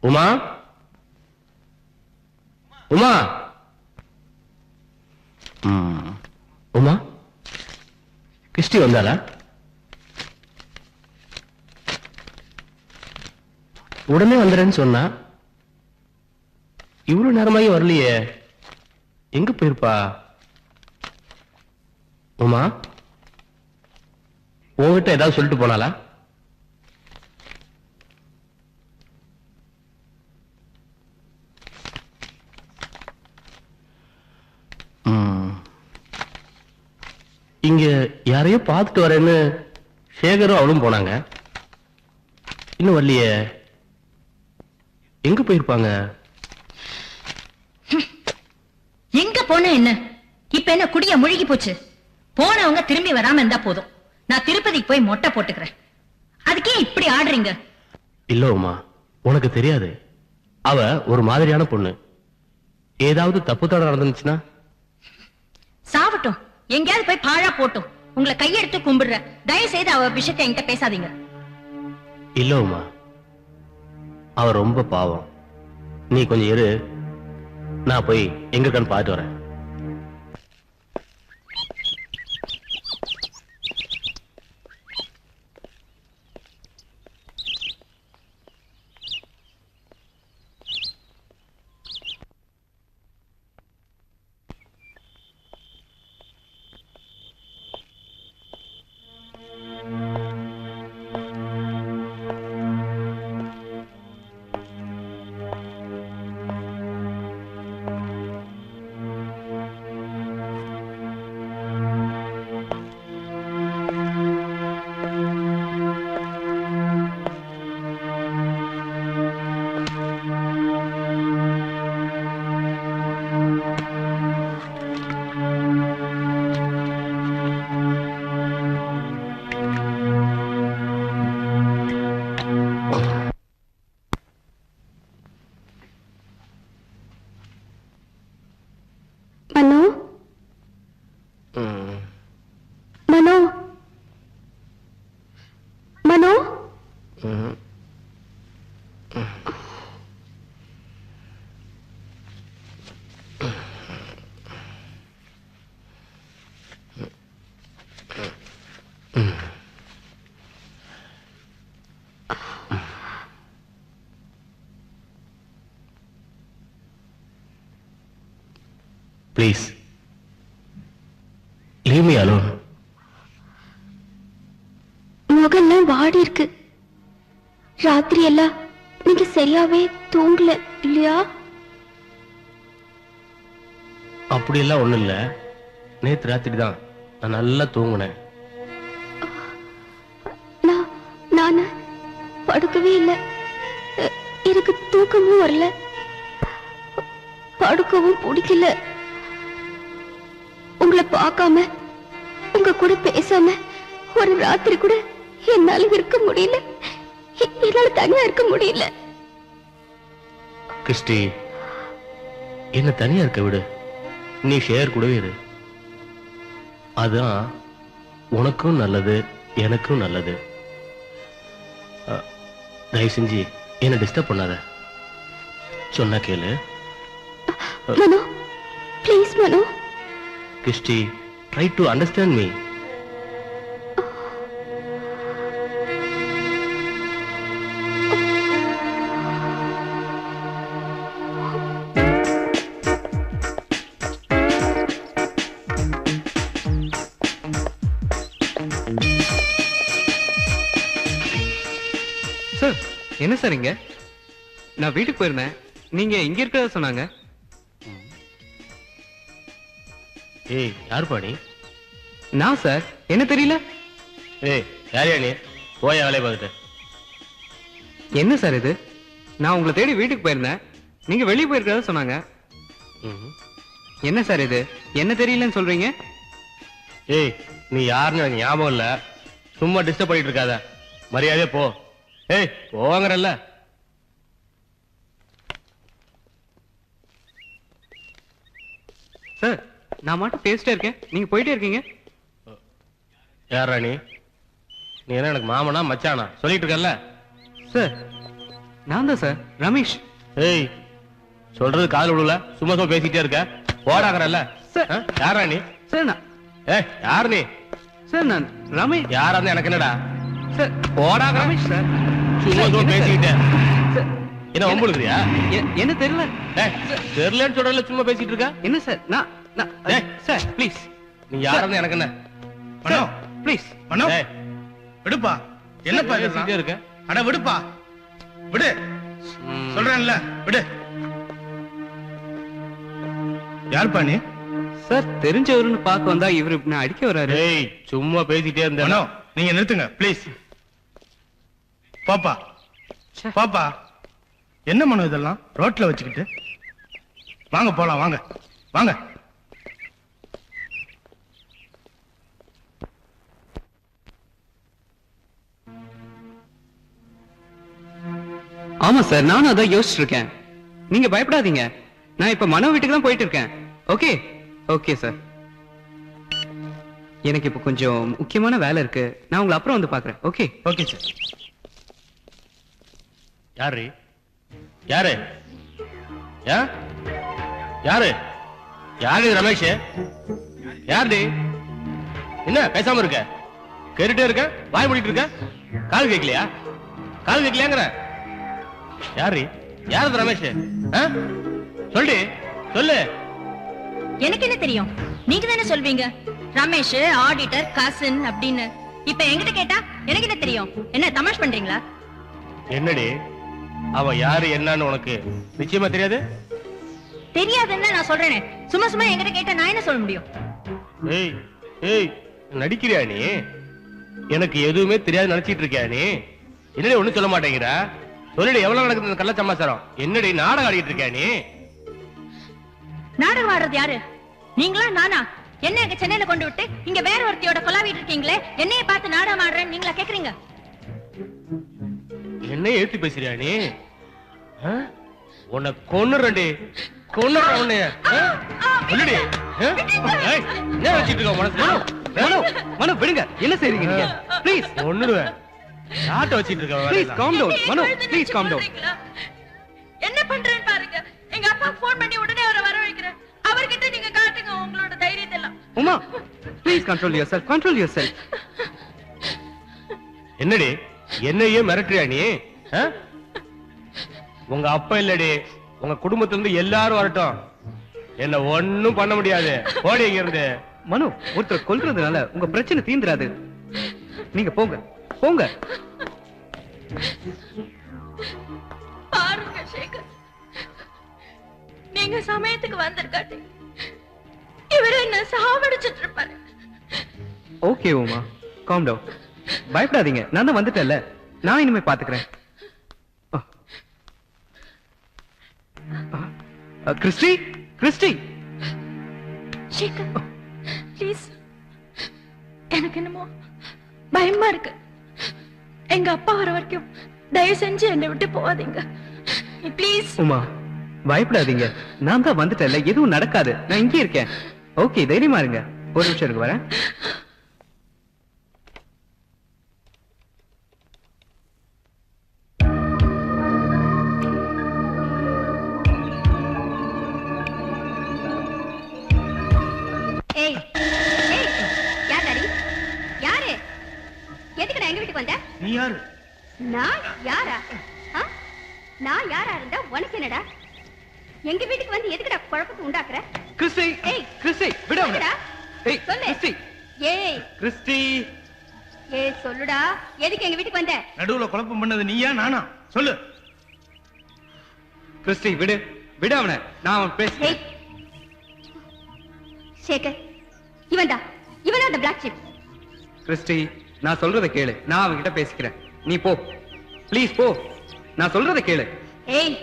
உமா, உமா ம். உமா கிறிஸ்டி வந்தாளா? உடனே வந்துறேன்னு சொன்னா, இவ்வளவு நேரமாகி வரலையே, எங்க போயிருப்பா? உமா உன்கிட்ட ஏதாவது சொல்லிட்டு போனாளா? இங்க யாரையோ பார்த்துட்டு வரேன்னு சேகரும் அவளும் போனாங்க. இன்னும் வரலையே, எங்க போயிருப்பாங்க? எங்க போன என்ன இப்ப என்ன குடிய முழுகி போச்சு? போனவங்க திரும்பி வராம இருந்தா போதும். நான் திருப்பதிக்கு போய் மொட்டை போட்டுக்கிறேன். அதுக்கே இப்படி ஆடுறீங்க? இல்ல உமா, உனக்கு தெரியாது. அவ ஒரு மாதிரியான பொண்ணு. ஏதாவது தப்பு தடம் நடந்துச்சுன்னா? சாவட்டும், எங்கேயாவது போய் பாழா போட்டும். உங்களை கையெடுத்து கும்பிடுற. தயவு செய்து அவ விஷயத்தை என்கிட்ட பேசாதீங்க. இல்ல உமா, அவ ரொம்ப பாவம். நீ கொஞ்சம் இரு, நான் போய் எங்க இருக்கான்னு பார்த்து வரேன். மனோ, மனோ, மனோ. Please, leave me alone. முகெல்லாம் வாடி இருக்கு. ராத்திரி எல்லாம் நீங்க சரியாவே தூங்கல இல்லையா? அப்படியெல்லாம் ஒண்ணும் இல்ல. நேத்து ராத்திரி தான் நான் நல்லா தூங்குனேன். நான் படுக்கவே இல்லை. எனக்கு தூக்கமும் வரல, படுக்கவும் பிடிக்கல. உங்களை பார்க்காம, உங்க கூட பேசாம ஒரு ராத்திரி கூட என்னால இருக்க முடியல. என்னால தனியா இருக்க முடியல. கிறிஸ்டி, என்ன தனியா இருக்க விடு. நீ ஷேர் கூடவே இரு. அதான் உனக்கும் நல்லது, எனக்கும் நல்லது. தயவு செஞ்சு என்ன டிஸ்டர்ப் பண்ணாத. சொன்னா கேளு. Mano, please Mano. Christy, try to understand me. Sir, என்ன சார் இங்க? நான் வீட்டுக்கு போயிருந்தேன், நீங்க இங்க இருக்கிறதா சொன்னாங்க. ஏய், யார் பாணி? நான் சார், என்ன தெரியல. ஏய், யாரையா நீ? போய் வேலையை பார்த்துட்டு. என்ன சார் இது? நான் உங்களை தேடி வீட்டுக்கு போயிருந்தேன், நீங்க வெளியே போயிருக்கிறதா சொன்னாங்க. என்ன சார் இது? என்ன தெரியலன்னு சொல்றீங்க? ஏய், நீ யாருன்னு எனக்கு ஞாபகம் இல்ல. சும்மா டிஸ்டர்ப் பண்ணிட்டு இருக்காத. மரியாதையா போ. ஏய், போவாங்கறல்ல. சார், நான் மட்டும் பேசிட்டே இருக்கேன், நீங்க போயிட்டே இருக்கீங்க. யாரா நீ? நீ என்ன எனக்கு மாமனா மச்சானா சொல்லிட்டு இருக்கல்ல? சார், நான் தான் சார், ரமேஷ். ஏய், சொல்றது காதுல விடல, சும்மா சும்மா பேசிட்டே இருக்க. போடாங்கறல்ல. சார். யாரா நீ? சார் நான் ஏய், யார் நீ? சார் நான் ரமேஷ். யாரா இருந்தா எனக்கு என்னடா? சார் போடாங்க. ரமேஷ் சார். சும்மா சும்மா என்ன சார்? பேசிக்கிட்டே. சார், என்ன வம்புழுக்கிறியா? என்ன தெரியல. ஏய், தெரியலன்னு சொல்றல, சும்மா பேசிட்டு இருக்க. என்ன சார் நான் ஏய். சார் ப்ளீஸ் நீ யாரா இருந்தா எனக்கு என்ன? மனோ ப்ளீஸ். மனோ ஏய், விடுப்பா. என்னப்பா பேசிட்டே இதெல்லாம்? இருக்க. அட விடுப்பா, விடு. சொல்றேன்ல, விடு. யாருப்பா நீ? சார் தெரிஞ்சவருன்னு பார்க்க வந்தா இவரு நான் அடிக்க வராரு. ஏய், சும்மா பேசிட்டே மனோ இருந்தேனோ. நீங்க நிறுத்துங்க ப்ளீஸ். பாப்பா ச்சே. பாப்பா, என்ன மனோ இதெல்லாம் ரோட்ல வச்சுக்கிட்டு? வாங்க போலாம், வாங்க வாங்க. ஆமா சார், நானும் அதான் யோசிச்சுட்டு இருக்கேன். நீங்க பயப்படாதீங்க, நான் இப்ப மனோ வீட்டுக்கு தான் போயிட்டு இருக்கேன். Okay okay sir. எனக்கு இப்ப கொஞ்சம் முக்கியமான வேலை இருக்கு, நான் உங்களை அப்புறம் வந்து பாக்குறேன். Okay okay sir. யாரு? யாரு? யா? யாரு? யாரு ரமேஷ்? யாரு? என்ன பேசாம இருக்க? கேட்டுட்டே இருக்க, வாய் மூடிட்டு இருக்க. கால் கேட்கலையா? கால் கேட்கலையாங்கிற? யாரு? யாரு ரமேஷ்? ஆ? சொல்லு சொல்லு. எனக்கு என்ன தெரியும்? நீங்க தானே சொல்வீங்க ரமேஷ் ஆடிட்டர் கசின் அப்படின்னு. இப்ப என்கிட்ட கேட்டா எனக்கு என்ன தெரியும்? என்ன தமாஷ் பண்றீங்களா? என்னடி அவ யாரு என்னன்னு உனக்கு நிச்சயமா தெரியாது? தெரியாதுன்னு நான் சொல்றேனே. சும்மா சும்மா என்கிட்ட கேட்டா நான் என்ன சொல்ல முடியும்? ஏய் ஏய், நடிக்கிறியா நீ? எனக்கு எதுவுமே தெரியாது நினைச்சிட்டு இருக்கியா நீ? என்னடி ஒண்ணும் சொல்ல மாட்டேங்கிற? சொல்லுடி, எவ்வளவு நடக்குது இந்த கள்ள சமாச்சாரம்? என்னடி நாடகம் ஆடிட்டு இருக்கியா நீ? நாடகம் ஆடுறது யாரு? நீங்களா நானா? என்ன எங்க சென்னையில கொண்டு விட்டு இங்க வேற ஒருத்தியோட கொலாவிட்டு இருக்கீங்களே, என்னைய பார்த்து நாடகம் ஆடுறேன்னு நீங்களா கேக்குறீங்க? என்ன ஏத்தி பேசுறியா நீ? ஆ? உன்னை கொன்னுறேன்டி, கொன்னுறேன் உன்னை. ஆ? சொல்லுடி. ஆ? ஏய், என்ன வச்சிட்டு இருக்க மனசுல? மனோ மனோ விடுங்க, என்ன செய்றீங்க நீங்க? ப்ளீஸ் ஒண்ணுடுவேன். நாட்டை வச்சிட்டு இருக்க ப்ளீஸ் வேலை. Calm down. Mano please calm down. என்ன பண்றேன்னு பாருங்க. எங்க அப்பா போன் பண்ணி உடனே அவரை வரவழைக்கிறேன். அவர்கிட்ட நீங்க காட்டுங்க உங்களோட தைரியத்தை எல்லாம். Uma please control your self, control your self. என்னடி என்னையே மிரட்டுறியா நீ? ஆ? உங்க அப்பா இல்லடி, உங்க குடும்பத்துல இருந்து எல்லாரும் வரட்டும், என்ன ஒண்ணும் பண்ண முடியாது. போடி இங்க இருந்து. மனோ, ஒருத்தர் கொல்றதுனால உங்க பிரச்சனை தீந்துராது. நீங்க போங்க போங்க. பாருங்க சேகர், நீங்க சமயத்துக்கு வந்திருக்காட்டி இவரு என்ன சாவடிச்சிட்டு இருப்பாரு. Okay Uma, calm down. பயப்படாதீங்க, நான் தான் வந்துட்டேன்ல, நான் இனிமே பாத்துக்கிறேன். Christie Christie. சேகர் ப்ளீஸ், எனக்கு என்னமோ பயமா இருக்கு. எங்க அப்பா வர வரைக்கும் தயவு செஞ்சு என்னை விட்டு போகாதீங்க ப்ளீஸ். உமா பயப்படாதீங்க, நான் தான் வந்துட்டேன்ல, எதுவும் நடக்காது, நான் இங்கே இருக்கேன். ஓகே தைரியமா இருங்க. ஒரு நிமிஷம் இருக்கு, வரேன். ஏய் ஏய், யார் டாடி? யாரு? எதுக்குடா எங்க வீட்டுக்கு வந்த? நீ யாரு? நான் யாரா? ஆ? நான் யாரா இருந்தா உனக்கு என்னடா? எங்க வீட்டுக்கு வந்து எதுக்குடா குழப்பத்தை உண்டாக்குற? கிறிஸ்டி ஏய், கிறிஸ்டி விடு அவனை. சொல்லுடா. ஏய் சொல்லு. கிறிஸ்டி ஏய் கிறிஸ்டி. ஏய் சொல்லுடா, எதுக்கு எங்க வீட்டுக்கு வந்த? நடுவுல குழப்பம் பண்ணது நீயா நானா? சொல்லு. கிறிஸ்டி விடு விடு அவனை, நான் அவன் பேசுறேன். ஏய் சேகர், இவன்டா இவனா அந்த பிளாக் ஷிப். கிறிஸ்டி நான் சொல்றதை கேளு, நான் அவன்கிட்ட பேசிக்கிறேன். நீ போ ப்ளீஸ் போ, நான் சொல்றதை கேளு. ஏய்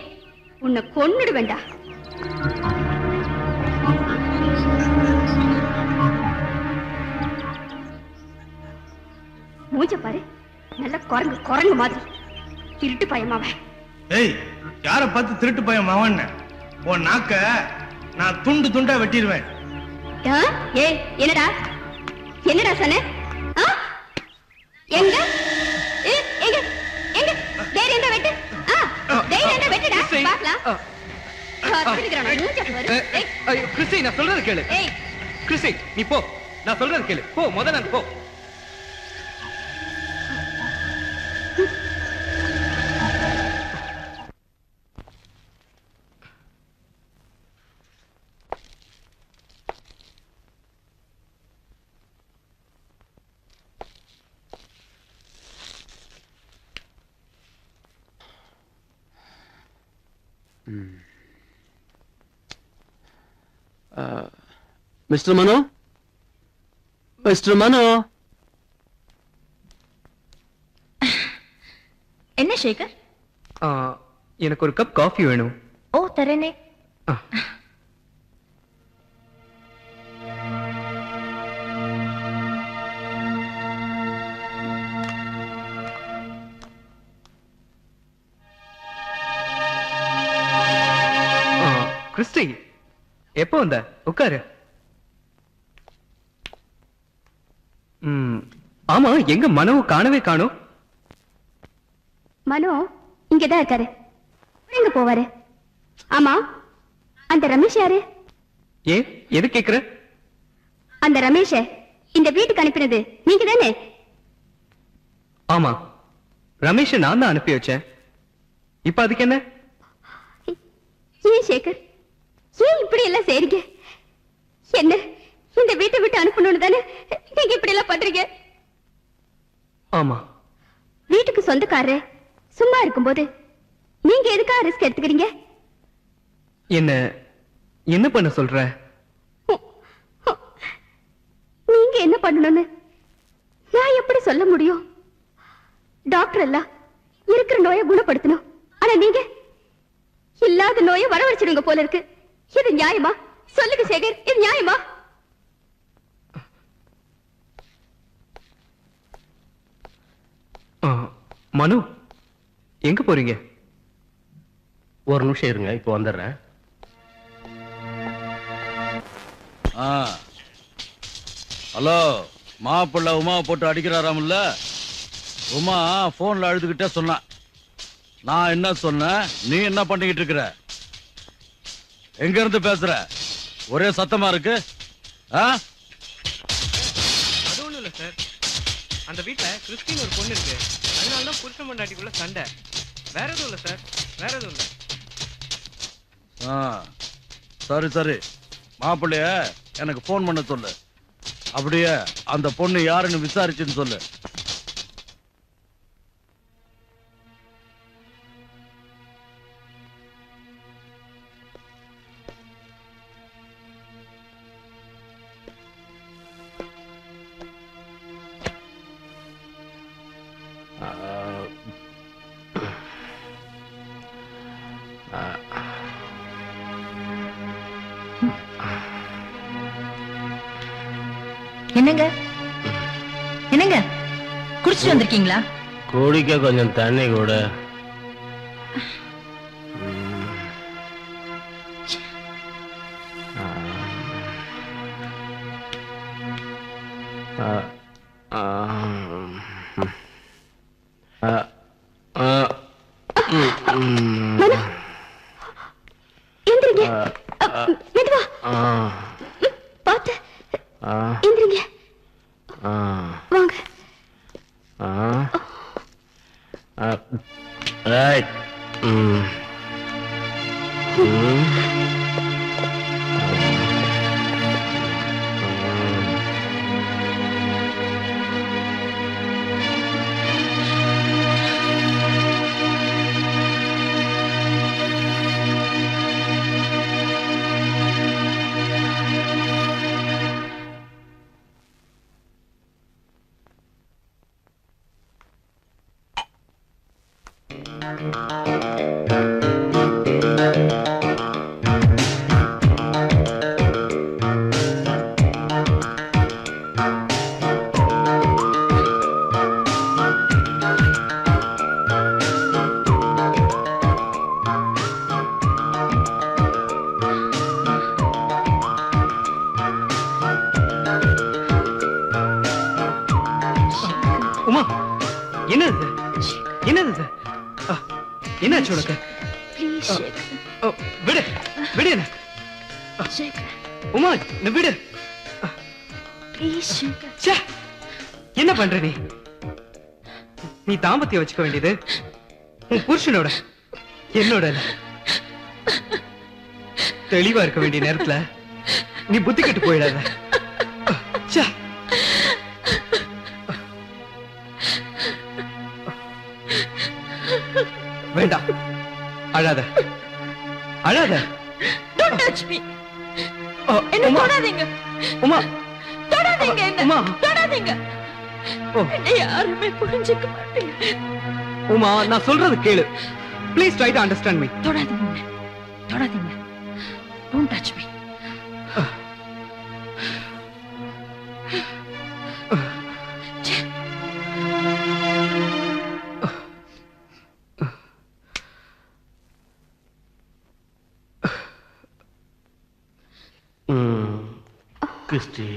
உன்னை கொன்னுடுவேண்டா. மூஞ்ச பாரு, நல்ல குரங்கு குரங்கு மாதிரி. திருட்டு பயமாவ. ஏய், யார பார்த்து திருட்டு பையன் மவன்? உன் நாக்க நான் துண்டு துண்டா வெட்டிடுவேன். ஏய் என்னடா என்னடா சொன்ன? ஆ? எங்க எங்க எங்க தைரியம் தான் வெட்டு. தைரியம் தான் வெட்டுடா, பார்க்கலாம். கிறிஸ்டி நான் சொல்றது கேளு. ஏய். கிறிஸ்டி நீ போ, நான் சொல்றது கேளு. போ முதல்ல போ. மிஸ்டர் மனோ, மிஸ்டர் மனோ. என்ன சேகர்? எனக்கு ஒரு கப் காஃபி வேணும். ஓ தரேனே. ஆ. கிறிஸ்டி எப்போ வந்த? உட்காரு. ஆமா, எங்க மனோ காணவே காணோம்? மனோ இங்கதான் இருக்காரு. எங்க போவாரு? ஆமா, அந்த ரமேஷ் யாரு? ஏன் எது கேக்குற? அந்த ரமேஷ இந்த வீட்டுக்கு அனுப்பினது நீங்க தானே? ஆமா, ரமேஷை நான் தான் அனுப்பி வச்சேன். இப்ப அதுக்கு என்ன? ஏன் சேகர், ஏன் இப்படி எல்லாம் செய்றீங்க? என்ன இந்த வீட்டை விட்டு அனுப்பணும்னு தானே நீங்க இப்படி எல்லாம் பண்றீங்க? ஆமா, வீட்டுக்கு சொந்தக்காரரு சும்மா இருக்கும்போது நீங்க எதுக்கா ரிஸ்க் எடுத்துக்கிறீங்க? என்ன பண்ண சொல்ற? நீங்க என்ன பண்ணணும்னு நான் எப்படி சொல்ல முடியும்? டாக்டர் எல்லாம் இருக்கிற நோயை குணப்படுத்தணும், ஆனா நீங்க இல்லாத நோயை வரவழைச்சிடுங்க போல இருக்கு. இது நியாயமா? சொல்லுங்க சேகர், இது நியாயமா? மனு எங்க போறீங்க? ஒரு நிமிஷம் இருங்க, இப்போ வந்துடுறேன். ஹலோ, மாப்பிள்ள உமாவை போட்டு அடிக்கிறாராம்ல? உமா போன்ல அழுதுகிட்டே சொன்ன. நான் என்ன சொன்னேன், நீ என்ன பண்ணிக்கிட்டு இருக்கிற? எங்க இருந்து பேசுற? ஒரே சத்தமா இருக்கு. அது ஒண்ணும் இல்ல சார், அந்த வீட்டுல கிறிஸ்டின் ஒரு பொண்ணு இருக்கு, அதனாலதான் புருஷன் பொண்டாட்டிக்குள்ள சண்டை. வேற எதுவும் இல்ல சார், வேற எதுவும் இல்ல. சரி சரி, மாப்பிள்ளைய எனக்கு போன் பண்ண சொல்லு. அப்படியே அந்த பொண்ணு யாருன்னு விசாரிச்சுன்னு சொல்லு. என்னங்க என்னங்க குடிச்சிட்டு வந்திருக்கீங்களா? குடிக்க கொஞ்சம் தண்ணி கூட. மனோ எந்திரிங்க. மெதுவா பார்த்து எந்திரிங்க. வாங்க. ரைட். உமா, என்னது என்னது? என்னாச்சு உனக்கு? ப்ளீஸ் ஓ, விடு விடு என்ன. சேகர் உமா நீ விடு. ப்ளீஸ் சேகர் ச்சே, என்ன பண்ற நீ? நீ தாம்பத்தியம் வச்சுக்க வேண்டியது உன் புருஷனோட, என்னோட இல்ல. தெளிவா இருக்க வேண்டிய நேரத்துல நீ புத்தி கெட்டு போயிடாத. ச்சே. வேண்டாம், அழாத அழாத. Don't touch me. என்ன உமா, தொடாதீங்க. உமா, தொடாதீங்க என்ன. உமா. தொடாதீங்க. ஓ, என்னை யாருமே புரிஞ்சுக்க மாட்டீங்க. உமா, நான் சொல்றது கேளு. Please try to understand me. தொடாதீங்க என்ன. தொடாதீங்க. Don't touch me. Christy,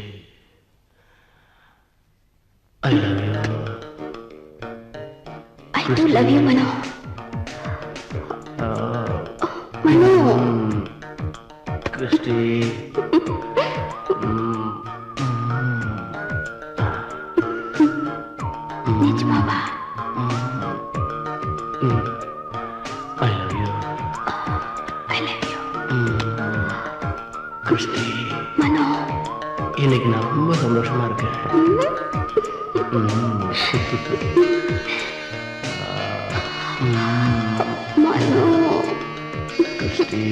I love you. I do love you Mano. Mano Christy, நிஜமாவா? I love you. I love you Christy, Mano. இன்னைக்கு நான் ரொம்ப சந்தோஷமா இருக்கேன். மனோ கிறிஸ்டி,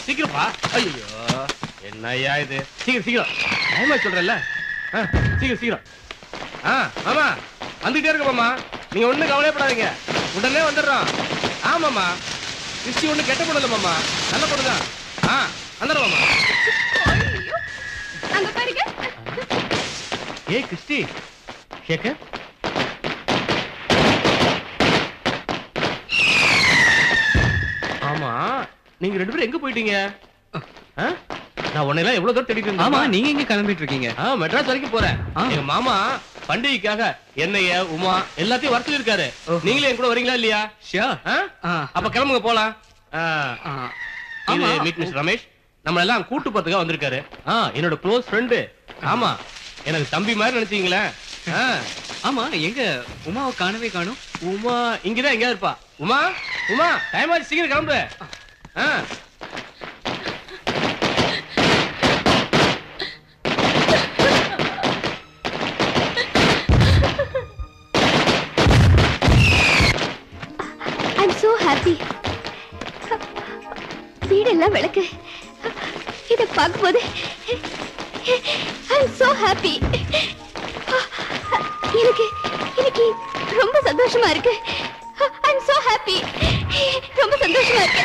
சீக்கிரமா. ஐயோ, என்னய்யா இது? சீக்கிரம் சீக்கிரம், டைமா சொல்றேன்ல. சீக்கிரம் சீக்கிரம். மாமா வந்துட்டே இருக்க மாமா, நீங்க ஒண்ணும் கவலைப்படாதீங்க, உடனே வந்துடுறோம். ஆமாமா, கிறிஸ்டி ஒண்ணு கெட்ட பொண்ணு இல்ல மாமா, நல்ல பொண்ணுதான். வந்துடுறோம் மாமா. அங்க பாருங்க. ஏய் கிறிஸ்டி, சேகர், ஆமா நீங்க ரெண்டு பேரும் எங்க போயிட்டீங்க? நான் உன்னையெல்லாம் எவ்வளவு தூரம் தேடிட்டு இருந்தேன். ஆமா, நீங்க எங்க கிளம்பிட்டு இருக்கீங்க? மெட்ராஸ் வரைக்கும் போறேன். எங்க மாமா பண்டிகைக்காக என்னைய உமா எல்லாத்தையும் வர சொல்லிருக்காரு. நீங்களே என் கூட வரீங்களா இல்லையா? ஷியோர். அப்ப கிளம்புங்க போலாம். ஆமா. மீட் மிஸ்டர் ரமேஷ், நம்ம எல்லாம் கூட்டு பத்துக்கா வந்திருக்காரு. என்னோட க்ளோஸ் ஃப்ரெண்டு. ஆமா, எனக்கு தம்பி மாதிரி நினைச்சீங்களே. ஆமா, எங்க உமாவை காணவே காணும்? உமா இங்கதான் எங்கேயா இருப்பா. உமா, உமா டைம் ஆச்சு, சீக்கிரம் கிளம்பு. I'm so happy. வீடெல்லாம் விளக்கு. இதை பார்க்கும்போது I'm so happy. எனக்கு எனக்கு ரொம்ப சந்தோஷமா இருக்கு. I'm so happy. ரொம்ப சந்தோஷமா இருக்கு.